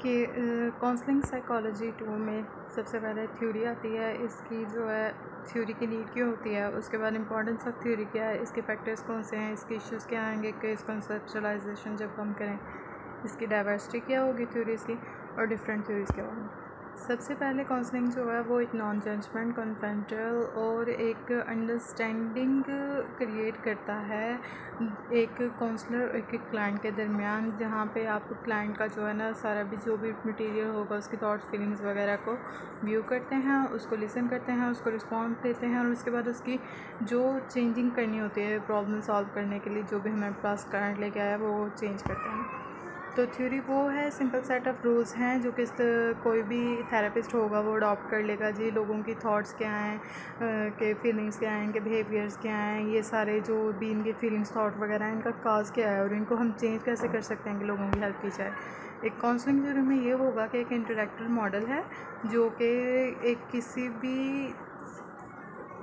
कि counselling psychology 2 में सबसे पहले थ्योरी आती है। इसकी जो है थ्योरी की नीड क्यों होती है, उसके बाद इंपॉर्टेंस ऑफ थ्योरी क्या है, इसके फैक्टर्स कौन से हैं, इसके इश्यूज़ क्या आएंगे, केस कंसेप्चुलाइजेशन जब हम करें, इसकी डाइवर्सिटी क्या होगी थ्योरीज़ की, और डिफरेंट थ्योरीज़ क्या होंगी। सबसे पहले काउंसलिंग जो है वो एक नॉन जजमेंट कन्फ्रंटल और एक अंडरस्टैंडिंग क्रिएट करता है एक काउंसलर और एक क्लाइंट के दरमियान, जहाँ पे आप क्लाइंट का जो है ना सारा भी जो भी मटेरियल होगा उसकी थॉट्स फीलिंग्स वगैरह को व्यू करते हैं, उसको लिसन करते हैं, उसको रिस्पॉन्स देते हैं और उसके बाद उसकी जो चेंजिंग करनी होती है प्रॉब्लम सॉल्व करने के लिए जो भी हमारे पास क्लाइंट लेके आया वो चेंज करते हैं। तो थ्योरी वो है सिंपल सेट ऑफ रूल्स हैं जो कोई भी थेरेपिस्ट होगा वो अडॉप्ट कर लेगा जी। लोगों की थॉट्स क्या हैं, के फीलिंग्स क्या हैं, इनके बिहेवियर्स क्या हैं, ये सारे जो भी इनके फीलिंग्स थॉट वगैरह हैं इनका काज क्या है और इनको हम चेंज कैसे कर सकते हैं कि लोगों की हेल्प की जाए। एक काउंसलिंग थ्योरी में ये होगा कि एक इंटरेक्टिव मॉडल है जो कि एक किसी भी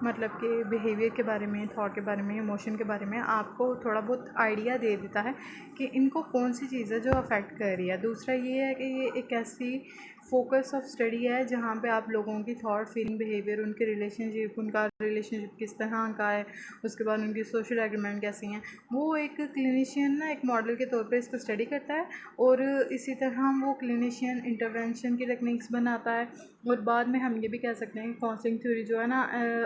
मतलब कि बिहेवियर के बारे में, थॉट के बारे में, इमोशन के बारे में आपको थोड़ा बहुत आइडिया दे देता है कि इनको कौन सी चीज़ है जो अफेक्ट कर रही है। दूसरा ये है कि ये एक ऐसी फोकस ऑफ स्टडी है जहाँ पे आप लोगों की थॉट फीलिंग बिहेवियर, उनके रिलेशनशिप, उनका रिलेशनशिप किस तरह का है, उसके बाद उनकी सोशल एग्रीमेंट कैसी हैं, वो एक क्लिनिशियन ना एक मॉडल के तौर पे इसको स्टडी करता है और इसी तरह वो क्लिनिशियन इंटरवेंशन की टेक्निक्स बनाता है। और बाद में हम ये भी कह सकते हैं कि काउंसलिंग थ्योरी जो है ना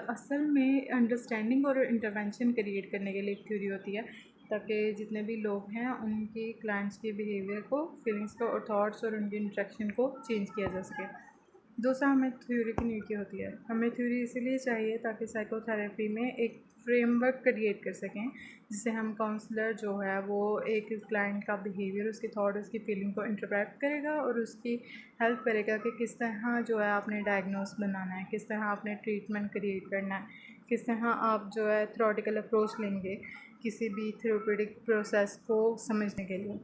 असल में अंडरस्टैंडिंग और इंटरवेंशन क्रिएट करने के लिए एक थ्योरी होती है, ताकि जितने भी लोग हैं उनकी क्लाइंट्स के बिहेवियर को, फीलिंग्स को और थॉट्स और उनकी इंटरेक्शन को चेंज किया जा सके। दूसरा, हमें थ्योरी की नीड क्या होती है। हमें थ्योरी इसीलिए चाहिए ताकि साइकोथेरेपी में एक फ्रेमवर्क क्रिएट कर सकें जिससे हम काउंसलर जो है वो एक क्लाइंट का बिहेवियर, उसकी थॉट, उसकी फीलिंग को इंटरप्रेट करेगा और उसकी हेल्प करेगा कि किस तरह जो है आपने डायग्नोस बनाना है, किस तरह आपने ट्रीटमेंट क्रिएट करना है, किस तरह आप जो है थ्योरेटिकल अप्रोच लेंगे किसी भी थेरेप्यूटिक प्रोसेस को समझने के लिए।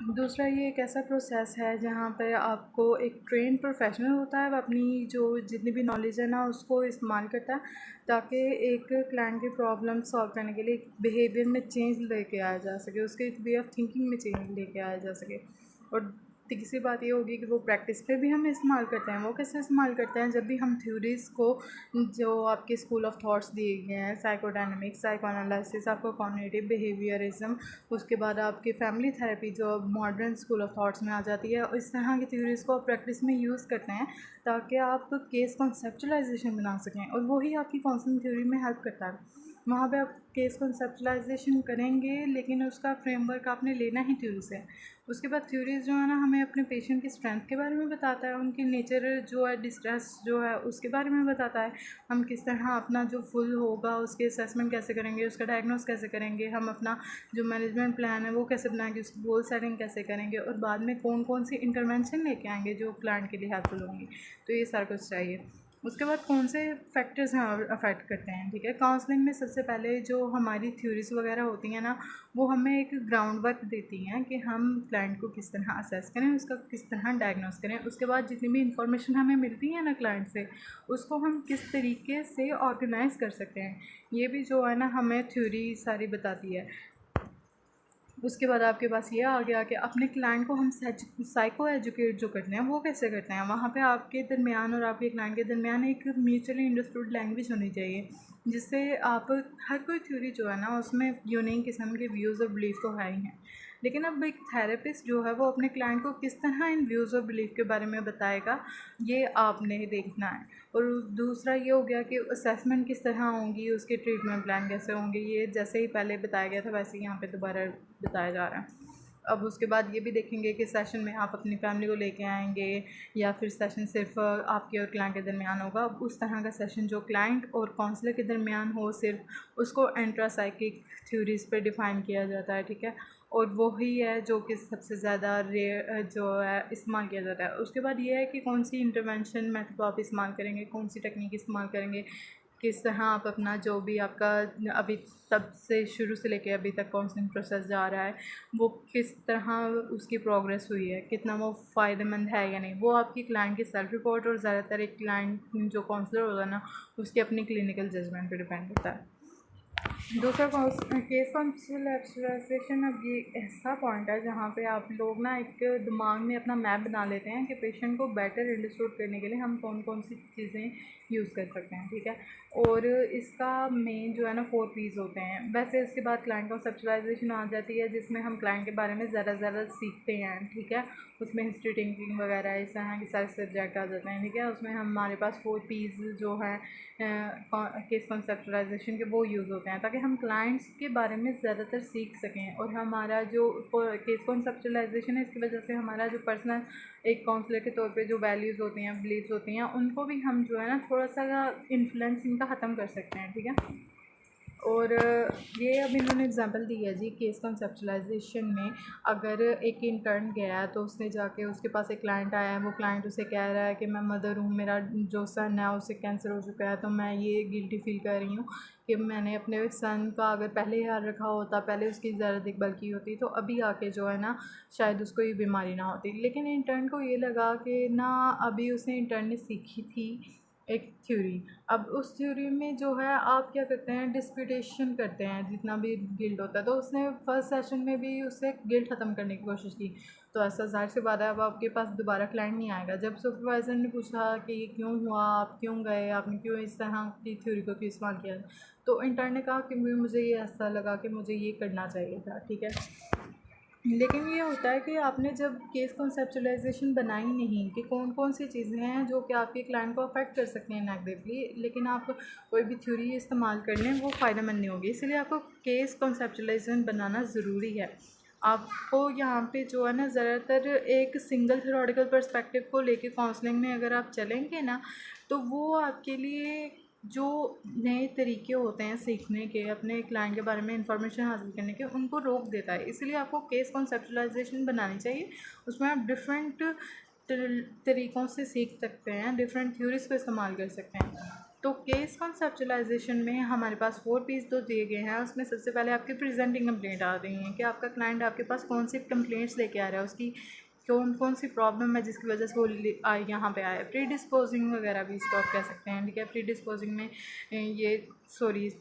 दूसरा, ये एक ऐसा प्रोसेस है जहाँ पर आपको एक ट्रेन प्रोफेशनल होता है, वो अपनी जो जितनी भी नॉलेज है ना उसको इस्तेमाल करता है ताकि एक क्लाइंट की प्रॉब्लम सॉल्व करने के लिए बिहेवियर में चेंज लेके आया जा सके, उसके वे ऑफ थिंकिंग में चेंज लेके आया जा सके। और तीसरी बात ये होगी कि वो प्रैक्टिस पे भी हम इस्तेमाल करते हैं। वो कैसे इस्तेमाल करते हैं, जब भी हम थ्योरीज़ को जो आपके स्कूल ऑफ थॉट्स दिए गए हैं, साइकोडायनामिक्स, साइकोएनालिसिस, आपको कॉग्निटिव बिहेवियरिज्म, उसके बाद आपकी फैमिली थेरेपी जो मॉडर्न स्कूल ऑफ थॉट्स में आ जाती है, इस तरह की थ्योरीज़ को आप प्रैक्टिस में यूज़ करते हैं ताकि आप केस कॉन्सेप्चुलाइजेशन बना सकें और वही आपकी काउंसलिंग थ्योरी में हेल्प करता है। वहाँ पे आप केस कंसेप्चुलाइजेशन करेंगे लेकिन उसका फ्रेमवर्क आपने लेना ही थ्योरी से है। उसके बाद थ्योरीज़ जो है ना हमें अपने पेशेंट की स्ट्रेंथ के बारे में बताता है, उनकी नेचर जो है डिस्ट्रेस जो है उसके बारे में बताता है, हम किस तरह अपना जो फुल होगा उसके असेसमेंट कैसे करेंगे, उसका डायग्नोस कैसे करेंगे, हम अपना जो मैनेजमेंट प्लान है वो कैसे बनाएंगे, उसकी गोल सेटिंग कैसे करेंगे और बाद में कौन कौन सी इंटरवेंशन लेके आएंगे जो क्लाइंट के लिए हेल्पफुल होंगी। तो ये सारा कुछ चाहिए। उसके बाद कौन से फैक्टर्स हैं अफेक्ट करते हैं, ठीक है। काउंसलिंग में सबसे पहले जो हमारी थ्योरीज वगैरह होती हैं ना वो हमें एक ग्राउंड वर्क देती हैं कि हम क्लाइंट को किस तरह असेस करें, उसका किस तरह डायग्नोस करें। उसके बाद जितनी भी इंफॉर्मेशन हमें मिलती है ना क्लाइंट से, उसको हम किस तरीके से ऑर्गेनाइज़ कर सकते हैं, ये भी जो है ना हमें थ्योरी सारी बताती है। उसके बाद आपके पास ये आ गया कि अपने क्लाइंट को हम साइको एजुकेट जो करते हैं वो कैसे करते हैं। वहाँ पे आपके दरमियान और आपके क्लाइंट के दरमियान एक म्यूचुअली अंडरस्टूड लैंग्वेज होनी चाहिए जिससे आप हर कोई थ्योरी जो है ना उसमें यूनिक किस्म के व्यूज़ और बिलीफ तो है ही हैं, लेकिन अब एक थेरेपिस्ट जो है वो अपने क्लाइंट को किस तरह इन व्यूज़ और बिलीफ के बारे में बताएगा ये आपने देखना है। और दूसरा ये हो गया कि असेसमेंट किस तरह होंगी, उसके ट्रीटमेंट प्लान कैसे होंगे, ये जैसे ही पहले बताया गया था वैसे ही यहाँ पे दोबारा बताया जा रहा है। अब उसके बाद ये भी देखेंगे कि सेशन में आप अपनी फैमिली को लेके आएंगे या फिर सेशन सिर्फ आपके और क्लाइंट के दरमियान होगा। अब उस तरह का सेशन जो क्लाइंट और काउंसलर के दरमियान हो सिर्फ, उसको एंट्रासाइकिक थ्योरीज़ पे डिफ़ाइन किया जाता है, ठीक है। और वही है जो कि सबसे ज़्यादा जो है इस्तेमाल किया जाता है। उसके बाद ये है कि कौन सी इंटरवेंशन मेथड आप इस्तेमाल करेंगे, कौन सी टेक्निक इस्तेमाल करेंगे, किस तरह आप अपना जो भी आपका अभी तब से शुरू से लेके अभी तक काउंसलिंग प्रोसेस जा रहा है वो किस तरह उसकी प्रोग्रेस हुई है, कितना वो फ़ायदेमंद है या नहीं, वो आपकी क्लाइंट की सेल्फ रिपोर्ट और ज़्यादातर एक क्लाइंट जो काउंसलर होगा ना उसकी अपनी क्लिनिकल जजमेंट पे डिपेंड करता है। दूसरा केस कॉन्सेप्चुलाइजेशन। अब ये ऐसा पॉइंट है जहाँ पे आप लोग ना एक दिमाग में अपना मैप बना लेते हैं कि पेशेंट को बेटर अंडरस्टूड करने के लिए हम कौन कौन सी चीज़ें यूज़ कर सकते हैं, ठीक है। और इसका मेन जो है ना 4 पीस होते हैं। वैसे इसके बाद क्लाइंट कॉन्सेप्चुलाइजेशन आ जाती है, जिसमें हम क्लाइंट के बारे में ज़्यादा सीखते हैं, ठीक है। उसमें हिस्ट्री, थिंकिंग वगैरह इस तरह के सारे सब्जेक्ट आ जाते हैं, ठीक है। उसमें हमारे पास 4 पीस जो हैं केस कॉन्सेप्चुलाइजेशन के वो यूज़ होते हैं, ताकि हम क्लाइंट्स के बारे में ज़्यादातर सीख सकें। और हमारा जो केस कॉन्सेप्चुलाइजेशन है, इसकी वजह से हमारा जो पर्सनल एक काउंसलर के तौर पे जो वैल्यूज़ होती हैं, बिलीव्स होती हैं, उनको भी हम जो है ना थोड़ा सा इन्फ्लुएंस इनका ख़त्म कर सकते हैं, ठीक है। और ये अब इन्होंने एग्जांपल दी है जी केस कॉन्सेप्चुलाइजेशन में। अगर एक इंटर्न गया है तो उसने जाके, उसके पास एक क्लाइंट आया है, वो क्लाइंट उसे कह रहा है कि मैं मदर हूँ, मेरा जो सन है उसे कैंसर हो चुका है, तो मैं ये गिल्टी फील कर रही हूँ कि मैंने अपने सन का अगर पहले ख्याल रखा होता, पहले उसकी ज़्यादा देखभाल की होती, तो अभी आके जो है ना शायद उसको ये बीमारी ना होती। लेकिन इंटर्न को ये लगा कि ना, अभी उसने इंटर्न ने सीखी थी एक थ्योरी। अब उस थ्योरी में जो है आप क्या करते हैं, डिस्प्यूटेशन करते हैं जितना भी गिल्ट होता है। तो उसने फर्स्ट सेशन में भी उससे गिल्ट ख़त्म करने की कोशिश की, तो ऐसा ज़ाहिर सी बात है अब आपके पास दोबारा क्लाइंट नहीं आएगा। जब सुपरवाइज़र ने पूछा कि ये क्यों हुआ, आप क्यों गए, आपने क्यों इस तरह की थ्योरी को क्यों इस्तेमाल किया, तो इंटर्न ने कहा कि मुझे ये ऐसा लगा कि मुझे ये करना चाहिए था, ठीक है। लेकिन ये होता है कि आपने जब केस कॉन्सेप्चुलाइजेशन बनाई नहीं कि कौन कौन सी चीज़ें हैं जो कि आपके क्लाइंट को अफेक्ट कर सकती हैं नेगेटिवली, लेकिन आप कोई भी थ्योरी इस्तेमाल कर लें वो फ़ायदेमंद नहीं होगी। इसलिए आपको केस कॉन्सेप्चुलाइजेशन बनाना ज़रूरी है। आपको यहाँ पे जो है ना ज़्यादातर एक सिंगल थ्योरेटिकल पर्सपेक्टिव को लेके काउंसलिंग में अगर आप चलेंगे ना, तो वो आपके लिए जो नए तरीके होते हैं सीखने के, अपने क्लाइंट के बारे में इंफॉर्मेशन हासिल करने के, उनको रोक देता है। इसलिए आपको केस कॉन्सेप्चुलाइजेशन बनानी चाहिए। उसमें आप डिफरेंट तरीक़ों से सीख सकते हैं, डिफरेंट थ्योरीज़ को इस्तेमाल कर सकते हैं। तो केस कॉन्सेप्चुलाइजेशन में हमारे पास 4 पीस जो दिए गए हैं, उसमें सबसे पहले आपकी प्रेजेंटिंग कंप्लेंट आ रही है कि आपका क्लाइंट आपके पास कौन सी कंप्लेंट्स लेके आ रहा है, उसकी कौन कौन सी प्रॉब्लम है जिसकी वजह से वो यहाँ पे आया। प्री डिस्पोजिंग वगैरह भी इसको आप कह सकते हैं, ठीक है। प्री डिस्पोजिंग में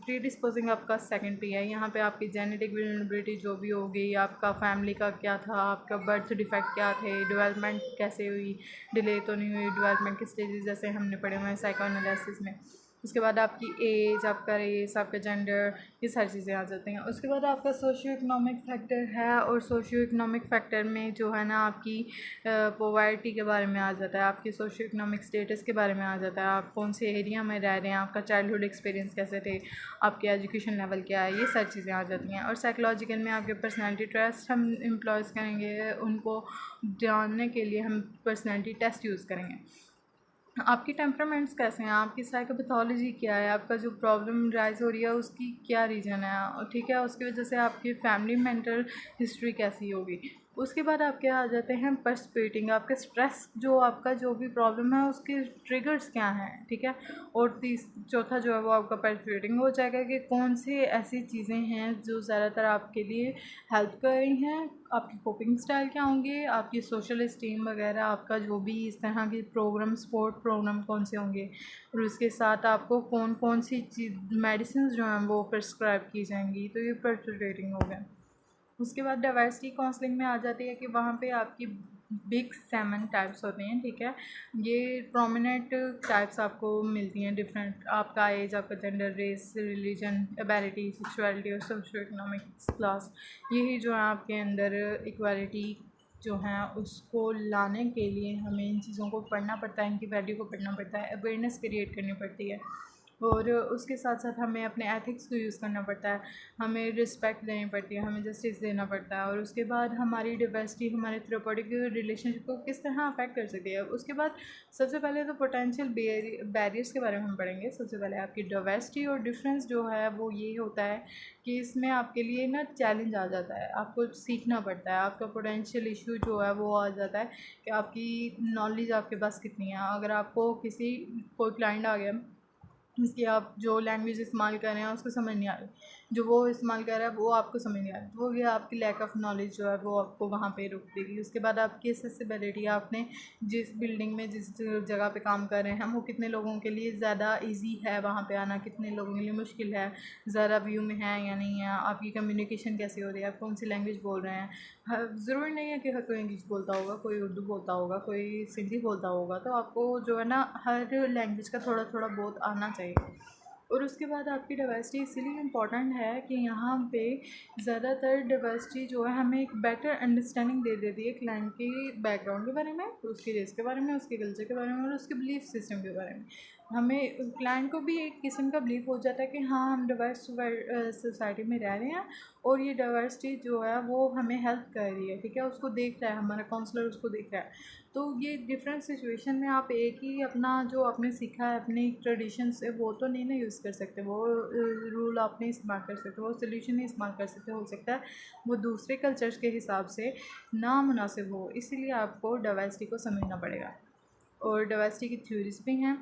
प्री डिस्पोजिंग आपका सेकंड पी है। यहाँ पे आपकी जेनेटिक वल्नरेबिलिटी जो भी होगी, आपका फैमिली का क्या था, आपका बर्थ डिफेक्ट क्या थे, डेवलपमेंट कैसे हुई, डिले तो नहीं हुई, डेवलपमेंट के स्टेजेस जैसे हमने पढ़े हुए हैं साइकोएनालिसिस में। उसके बाद आपकी एज, आपका रेस, आपका जेंडर, ये सारी चीज़ें आ जाती हैं। उसके बाद आपका सोशियो इकोनॉमिक फैक्टर है, और सोशियो इकोनॉमिक फैक्टर में जो है ना आपकी पॉवर्टी के बारे में आ जाता है, आपकी सोशियो इकोनॉमिक स्टेटस के बारे में आ जाता है, आप कौन से एरिया में रह रहे हैं, आपका चाइल्डहुड एक्सपीरियंस कैसे थे, आपके एजुकेशन लेवल क्या है, ये सारी चीज़ें आ जाती हैं। और साइकोलॉजिकल में आपके पर्सनैलिटी टेस्ट हम एम्प्लॉयज़ करेंगे, उनको जानने के लिए हम पर्सनैलिटी टेस्ट यूज़ करेंगे। आपकी टेम्परामेंट्स कैसे हैं, आपकी साइकोपैथोलॉजी क्या है, आपका जो प्रॉब्लम राइज़ हो रही है उसकी क्या रीज़न है, ठीक है। उसकी वजह से आपकी फैमिली मेंटल हिस्ट्री कैसी होगी। उसके बाद आपके आ जाते हैं पर्सपेक्टिंग, आपके स्ट्रेस, जो आपका जो भी प्रॉब्लम है उसके ट्रिगर्स क्या हैं, ठीक है। और चौथा जो है वो आपका पर्सपेक्टिंग हो जाएगा कि कौन सी ऐसी चीज़ें हैं जो ज़्यादातर आपके लिए हेल्प कर रही हैं, आपकी कोपिंग स्टाइल क्या होंगे, आपकी सोशल इस्टीम वगैरह, आपका जो भी इस तरह के प्रोग्राम, स्पोर्ट प्रोग्राम कौन से होंगे, और उसके साथ आपको कौन कौन सी चीज़ मेडिसिन जो हैं वो प्रिस्क्राइब की जाएंगी। तो ये पर्सपेक्टिंग हो गया। उसके बाद डाइवर्सिटी काउंसलिंग में आ जाती है कि वहाँ पे आपकी बिग 7 टाइप्स होते हैं, ठीक है। ये प्रोमिनेंट टाइप्स आपको मिलती हैं डिफरेंट, आपका एज, आपका gender, race, religion, ability, sexuality और सोशो इकोनॉमिक क्लास। यही जो है आपके अंदर इक्वालिटी जो है उसको लाने के लिए हमें इन चीज़ों को पढ़ना पड़ता है, इनकी वैल्यू को पढ़ना पड़ता है, अवेयरनेस क्रिएट करनी पड़ती है। और उसके साथ साथ हमें अपने एथिक्स को यूज़ करना पड़ता है, हमें रिस्पेक्ट देनी पड़ती है, हमें जस्टिस देना पड़ता है। और उसके बाद हमारी डाइवर्सिटी हमारे थेरेपौटिक रिलेशनशिप को किस तरह अफेक्ट कर सकती है। उसके बाद सबसे पहले तो पोटेंशियल बैरियर्स के बारे में हम पढ़ेंगे। सबसे पहले आपकी डाइवर्सिटी और डिफरेंस जो है वो ये होता है कि इसमें आपके लिए ना चैलेंज आ जाता है, आपको सीखना पड़ता है। आपका पोटेंशियल इशू जो है वो आ जाता है कि आपकी नॉलेज आपके पास कितनी है। अगर आपको कोई क्लाइंट आ गया, उसकी आप जो लैंग्वेज इस्तेमाल कर रहे हैं उसको समझ नहीं आ रही, जो वो इस्तेमाल कर रहा है वो आपको समझ नहीं आ रहा, तो वो ये आपकी लैक ऑफ नॉलेज जो है वो आपको वहाँ पे रोक देगी। उसके बाद आपकी एक्सेसिबिलिटी, आपने जिस बिल्डिंग में जिस जगह पे काम कर रहे हैं वो कितने लोगों के लिए ज़्यादा इजी है वहाँ पे आना, कितने लोगों के लिए मुश्किल है, ज़्यादा व्यू में है या नहीं है, आपकी कम्युनिकेशन कैसे हो रही है, आप कौन सी लैंग्वेज बोल रहे हैं। ज़रूरी नहीं है कि हर कोई इंग्लिश बोलता होगा, कोई उर्दू बोलता होगा, कोई सिंधी बोलता होगा, तो आपको जो है ना हर लैंग्वेज का थोड़ा थोड़ा बहुत आना चाहिए। और उसके बाद आपकी डाइवर्सिटी इसीलिए इम्पॉर्टेंट है कि यहाँ पे ज़्यादातर डाइवर्सिटी जो है हमें एक बेटर अंडरस्टैंडिंग दे देती है क्लाइंट की बैकग्राउंड के बारे में, उसकी रेस के बारे में, उसके कल्चर के बारे में और उसके बिलीफ सिस्टम के बारे में। हमें क्लाइंट को भी एक किस्म का बिलीफ हो जाता है कि हाँ हम डाइवर्स सोसाइटी में रह रहे हैं और ये डाइवर्सिटी जो है वो हमें हेल्प कर रही है, ठीक है, उसको देख रहा है, हमारा काउंसलर उसको देख रहा है। तो ये डिफरेंट सिचुएशन में आप एक ही अपना जो आपने सीखा है अपनी ट्रेडिशन से वो तो नहीं ना यूज़ कर सकते, वो रूल आप नहीं इस्तेमाल कर सकते, वो सोल्यूशन नहीं इस्तेमाल कर सकते, हो सकता है वो दूसरे कल्चर्स के हिसाब से नामुनासिब हो, इसीलिए आपको डाइवर्सिटी को समझना पड़ेगा। और डाइवर्सिटी की थ्योरीज भी हैं।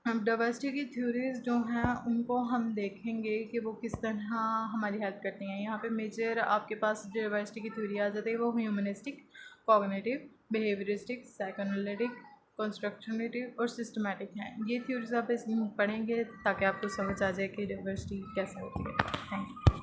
अब डाइवर्सिटी की थ्योरीज़ जो हैं उनको हम देखेंगे कि वो किस तरह हमारी हेल्प करती हैं। यहाँ पे मेजर आपके पास डाइवर्सिटी की थ्योरी आ जाती है, वो ह्यूमनिस्टिक, कॉग्निटिव, बिहेवियरिस्टिक, साइकोएनालिटिक, कंस्ट्रक्शनिटिव और सिस्टमैटिक हैं। ये थ्योरीज़ आप पढ़ेंगे ताकि आपको समझ आ जाए कि डाइवर्सिटी कैसे होती है। Thank you.